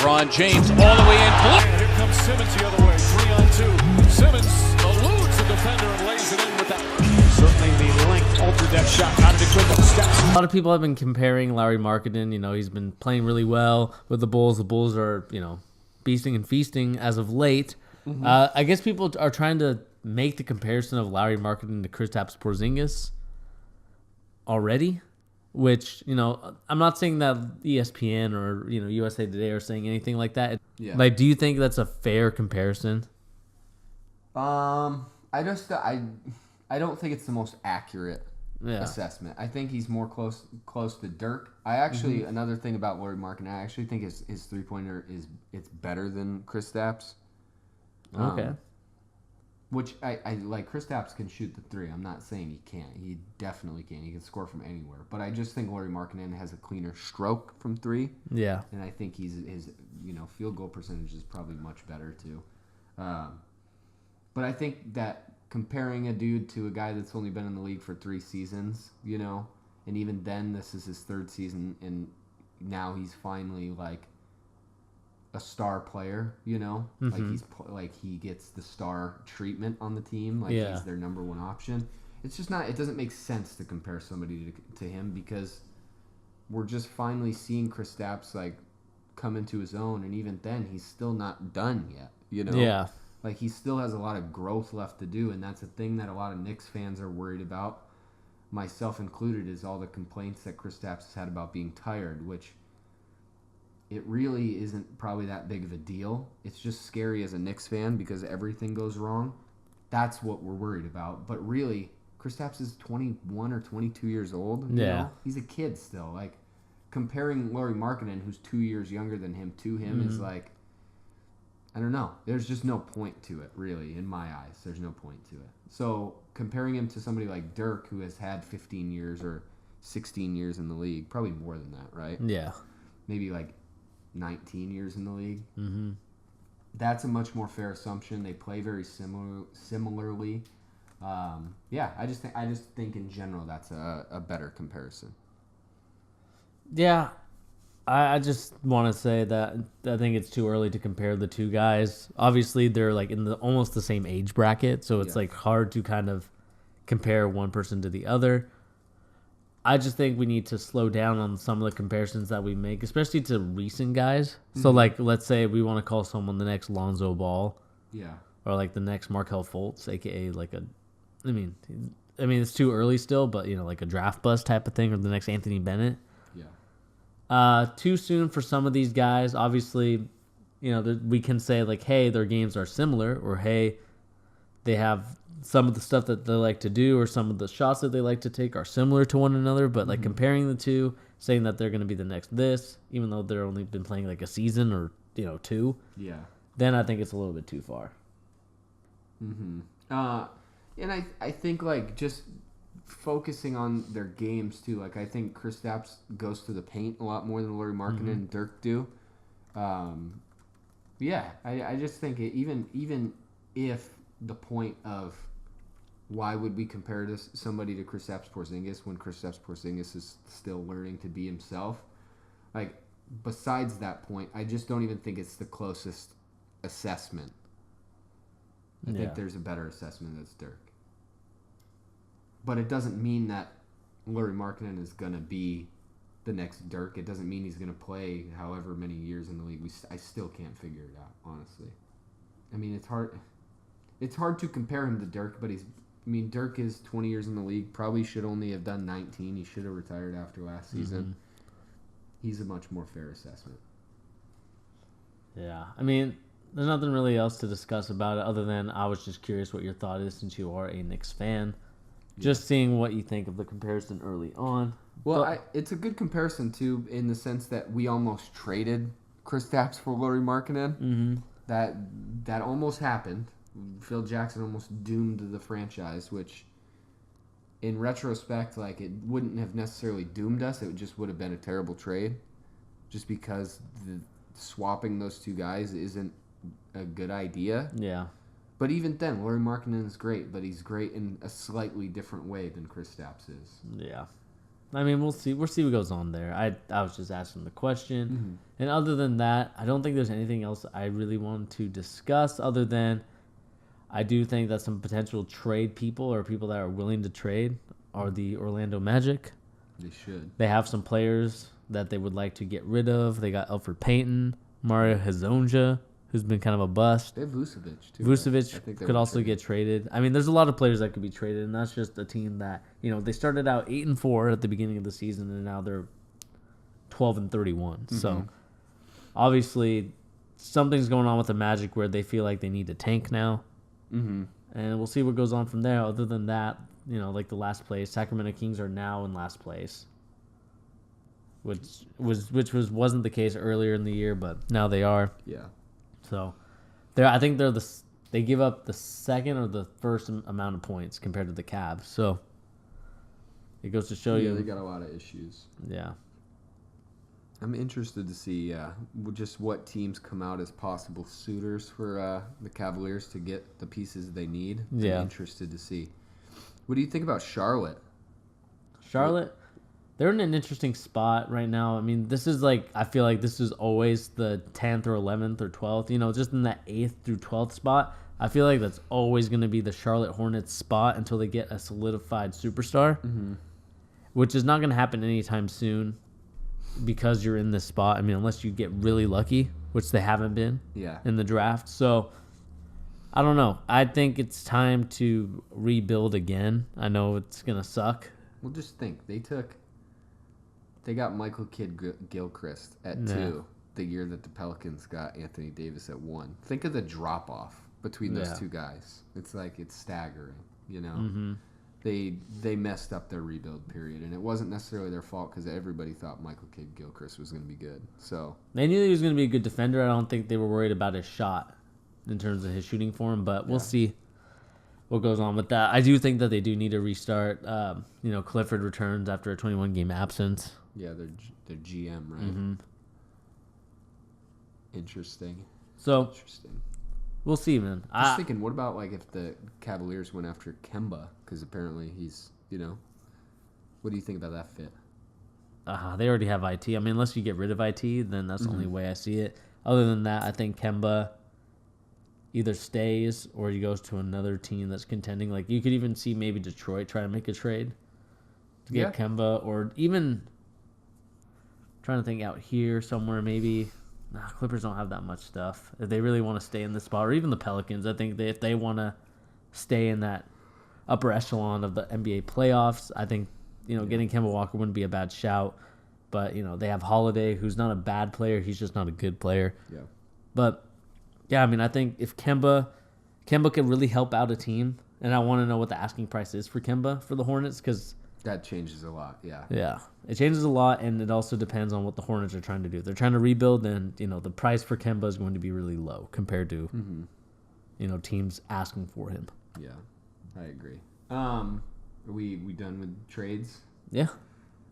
LeBron James all the way in. And here comes Simmons the other way, 3-on-2. Simmons eludes the defender and lays it in with that. Certainly the length altered that shot. Out of the quick steps. A lot of people have been comparing Lauri Markkanen. You know, he's been playing really well with the Bulls. The Bulls are, you know, beasting and feasting as of late. Mm-hmm. I guess people are trying to make the comparison of Lauri Markkanen to Kristaps Porziņģis already, which, you know, I'm not saying that ESPN or, you know, USA Today are saying anything like that. Yeah. Like, do you think that's a fair comparison? I don't think it's the most accurate assessment. I think he's more close to Dirk. I actually another thing about Lauri Markkanen, I actually think his 3-pointer it's better than Kristaps. Okay. Which I like. Kristaps can shoot the three. I'm not saying he can't. He definitely can. He can score from anywhere. But I just think Lauri Markkanen has a cleaner stroke from three. Yeah. And I think his field goal percentage is probably much better too. But I think that comparing a dude to a guy that's only been in the league for 3 seasons, you know, and even then this is his 3rd season, and now he's finally like a star player, you know, like he gets the star treatment on the team, like he's their number 1 option. It's just not. It doesn't make sense to compare somebody to him because we're just finally seeing Kristaps like come into his own, and even then he's still not done yet, you know. Yeah. Like he still has a lot of growth left to do, and that's a thing that a lot of Knicks fans are worried about, myself included, is all the complaints that Kristaps has had about being tired, which it really isn't probably that big of a deal. It's just scary as a Knicks fan because everything goes wrong. That's what we're worried about. But really, Kristaps is 21 or 22 years old. You know? He's a kid still. Like, comparing Lauri Markkanen, who's 2 years younger than him, to him is like, I don't know. There's just no point to it, really, in my eyes. There's no point to it. So comparing him to somebody like Dirk, who has had 15 years or 16 years in the league, probably more than that, right? Yeah. Maybe like 19 years in the league. Mm-hmm. That's a much more fair assumption. They play very similarly. I just think in general that's a better comparison. Yeah, I just want to say that I think it's too early to compare the two guys. Obviously, they're like in almost the same age bracket, so it's like hard to kind of compare one person to the other. I just think we need to slow down on some of the comparisons that we make, especially to recent guys. Mm-hmm. So, like, let's say we want to call someone the next Lonzo Ball. Yeah. Or, like, the next Markelle Fultz, a.k.a. like a... I mean, it's too early still, but, you know, like a draft bust type of thing, or the next Anthony Bennett. Yeah. Too soon for some of these guys. Obviously, you know, we can say, like, hey, their games are similar, or, hey, they have... some of the stuff that they like to do or some of the shots that they like to take are similar to one another, but like comparing the two, saying that they're going to be the next this, even though they're only been playing like a season or, you know, 2, then I think it's a little bit too far. Mm-hmm. And I think like just focusing on their games too, like I think Kristaps goes to the paint a lot more than Lauri Markkanen and Dirk do. I just think even if the point of why would we compare somebody to Kristaps Porziņģis when Kristaps Porziņģis is still learning to be himself? Like, besides that point, I just don't even think it's the closest assessment. I think there's a better assessment that's Dirk. But it doesn't mean that Lauri Markkanen is going to be the next Dirk. It doesn't mean he's going to play however many years in the league. I still can't figure it out, honestly. I mean, it's hard... It's hard to compare him to Dirk, but Dirk is 20 years in the league. Probably should only have done 19. He should have retired after last season. He's a much more fair assessment. Yeah. I mean, there's nothing really else to discuss about it other than I was just curious what your thought is since you are a Knicks fan. Just seeing what you think of the comparison early on. Well, it's a good comparison, too, in the sense that we almost traded Kristaps for Lauri Markkanen. Mm-hmm. That almost happened. Phil Jackson almost doomed the franchise, which in retrospect, like, it wouldn't have necessarily doomed us. It just would have been a terrible trade just because swapping those two guys isn't a good idea. Yeah. But even then, Lauri Markkanen is great, but he's great in a slightly different way than Kristaps is. Yeah. I mean, we'll see. We'll see what goes on there. I was just asking the question. And other than that, I don't think there's anything else I really want to discuss other than I do think that some potential trade people or people that are willing to trade are the Orlando Magic. They should. They have some players that they would like to get rid of. They got Elfrid Payton, Mario Hezonja, who's been kind of a bust. They have Vucevic, too. Vucevic I think they could would also trade get traded. I mean, there's a lot of players that could be traded, and that's just a team that, they started out 8-4 at the beginning of the season, and now they're 12-31. So, obviously, something's going on with the Magic where they feel like they need to tank now. And we'll see what goes on from there. Other than that, like the last place, Sacramento Kings are now in last place, which wasn't the case earlier in the year, but now they are. Yeah. So, I think they give up the second or the first amount of points compared to the Cavs. So, it goes to show you. They got a lot of issues. Yeah. I'm interested to see just what teams come out as possible suitors for the Cavaliers to get the pieces they need. Yeah. I'm interested to see. What do you think about Charlotte? Charlotte, they're in an interesting spot right now. I mean, this is I feel like this is always the 10th or 11th or 12th, just in that 8th through 12th spot. I feel like that's always going to be the Charlotte Hornets spot until they get a solidified superstar, which is not going to happen anytime soon because you're in this spot. I mean, unless you get really lucky, which they haven't been in the draft. So, I don't know. I think it's time to rebuild again. I know it's going to suck. Well, just think. They got Michael Kidd-Gilchrist at 2 the year that the Pelicans got Anthony Davis at 1. Think of the drop-off between those two guys. It's staggering, They messed up their rebuild period, and it wasn't necessarily their fault because everybody thought Michael Kidd-Gilchrist was going to be good. So they knew he was going to be a good defender. I don't think they were worried about his shot in terms of his shooting form, but we'll see what goes on with that. I do think that they do need to restart. Clifford returns after a 21-game absence. Yeah, their GM, right? Interesting. So we'll see, man. Just thinking, what about if the Cavaliers went after Kemba? Because apparently he's, what do you think about that fit? They already have IT. I mean, unless you get rid of IT, then that's the only way I see it. Other than that, I think Kemba either stays or he goes to another team that's contending. You could even see maybe Detroit try to make a trade to get Kemba, or even trying to think out here somewhere maybe. Clippers don't have that much stuff. If they really want to stay in this spot, or even the Pelicans, I think if they want to stay in that upper echelon of the NBA playoffs, I think getting Kemba Walker wouldn't be a bad shout. But they have Holiday, who's not a bad player. He's just not a good player. Yeah. But yeah, I mean, I think if Kemba could really help out a team, and I want to know what the asking price is for Kemba for the Hornets, because that changes a lot. Yeah. Yeah, it changes a lot, and it also depends on what the Hornets are trying to do. If they're trying to rebuild, then the price for Kemba is going to be really low compared to teams asking for him. Yeah, I agree. Are we done with trades? Yeah.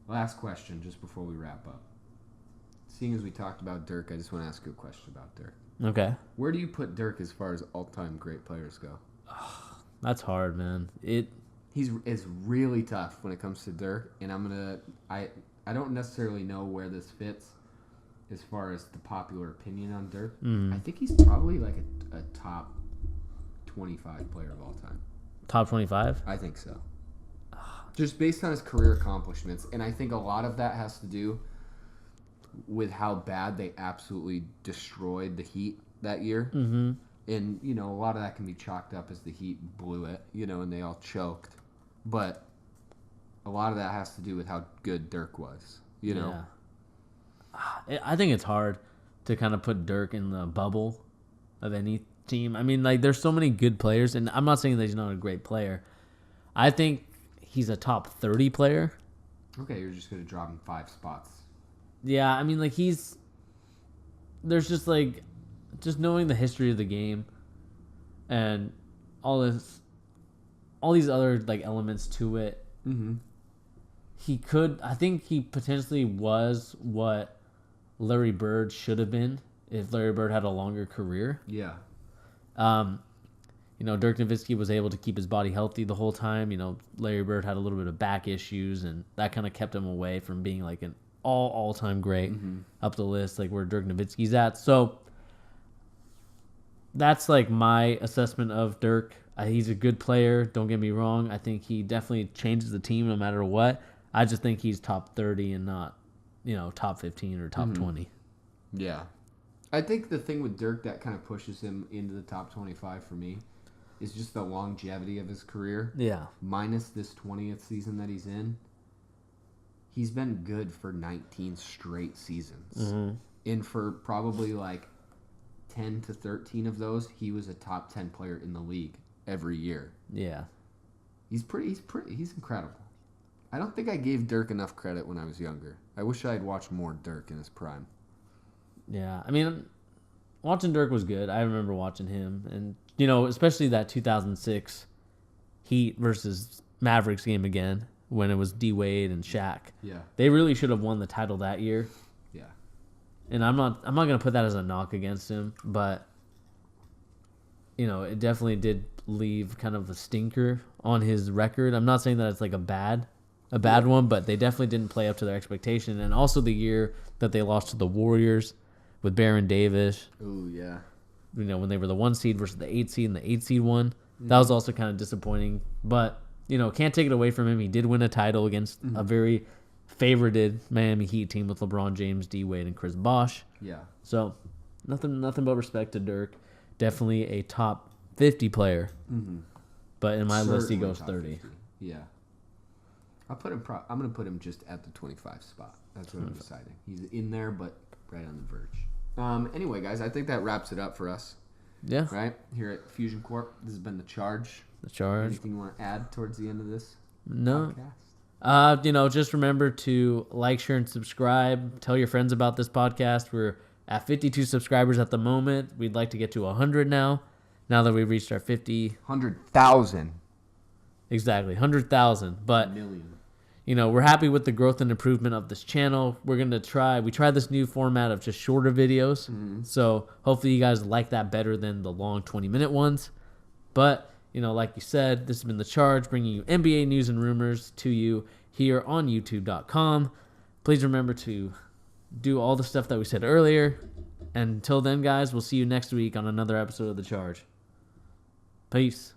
Last question, just before we wrap up. Seeing as we talked about Dirk, I just want to ask you a question about Dirk. Okay. Where do you put Dirk as far as all-time great players go? That's hard, man. It's really tough when it comes to Dirk, and I don't necessarily know where this fits as far as the popular opinion on Dirk. I think he's probably a top 25 player of all time. Top 25? I think so. Just based on his career accomplishments, and I think a lot of that has to do with how bad they absolutely destroyed the Heat that year. Mm-hmm. And, a lot of that can be chalked up as the Heat blew it, and they all choked. But a lot of that has to do with how good Dirk was, Yeah. I think it's hard to kind of put Dirk in the bubble of any team. I mean, there's so many good players, and I'm not saying that he's not a great player. I think he's a top 30 player. Okay, you're just going to drop him 5 spots. Yeah, I mean, there's just just knowing the history of the game and all these other elements to it. Mm-hmm. I think he potentially was what Larry Bird should have been if Larry Bird had a longer career. Yeah. Dirk Nowitzki was able to keep his body healthy the whole time. Larry Bird had a little bit of back issues, and that kind of kept him away from being like an all-time great up the list, like where Dirk Nowitzki's at. So that's like my assessment of Dirk. He's a good player. Don't get me wrong. I think he definitely changes the team no matter what. I just think he's top 30 and not, top 15 or top 20. Yeah. I think the thing with Dirk that kind of pushes him into the top 25 for me is just the longevity of his career. Yeah. Minus this 20th season that he's in. He's been good for 19 straight seasons. Mm-hmm. And for probably like 10 to 13 of those, he was a top 10 player in the league every year. Yeah. He's incredible. I don't think I gave Dirk enough credit when I was younger. I wish I had watched more Dirk in his prime. Yeah. I mean, watching Dirk was good. I remember watching him. And, especially that 2006 Heat versus Mavericks game again when it was D-Wade and Shaq. Yeah. They really should have won the title that year. Yeah. And I'm not going to put that as a knock against him, but it definitely did leave kind of a stinker on his record. I'm not saying that it's like a bad one, but they definitely didn't play up to their expectation. And also the year that they lost to the Warriors with Baron Davis. Oh, yeah. When they were the 1 seed versus the 8 seed and the 8 seed won. That was also kind of disappointing. But, can't take it away from him. He did win a title against a very favorited Miami Heat team with LeBron James, D-Wade, and Chris Bosh. Yeah. So, nothing but respect to Dirk. Definitely a top 50 player. Mm-hmm. But in my list, he Certainly goes top 30. 50. Yeah. I'm going to put him just at the 25 spot. That's what I'm deciding. He's in there, but right on the verge. Anyway, guys, I think that wraps it up for us. Yeah. Right? Here at Fusion Corp. This has been The Charge. The Charge. Anything you want to add towards the end of this No. podcast? Just remember to like, share, and subscribe. Tell your friends about this podcast. We're at 52 subscribers at the moment. We'd like to get to 100 now that we've reached our 50. 100,000. Exactly, 100,000. But, Million. we're happy with the growth and improvement of this channel. We're going to we tried this new format of just shorter videos. Mm-hmm. So hopefully you guys like that better than the long 20-minute ones. But, like you said, this has been The Charge, bringing you NBA news and rumors to you here on YouTube.com. Please remember to do all the stuff that we said earlier. And until then, guys, we'll see you next week on another episode of The Charge. Peace.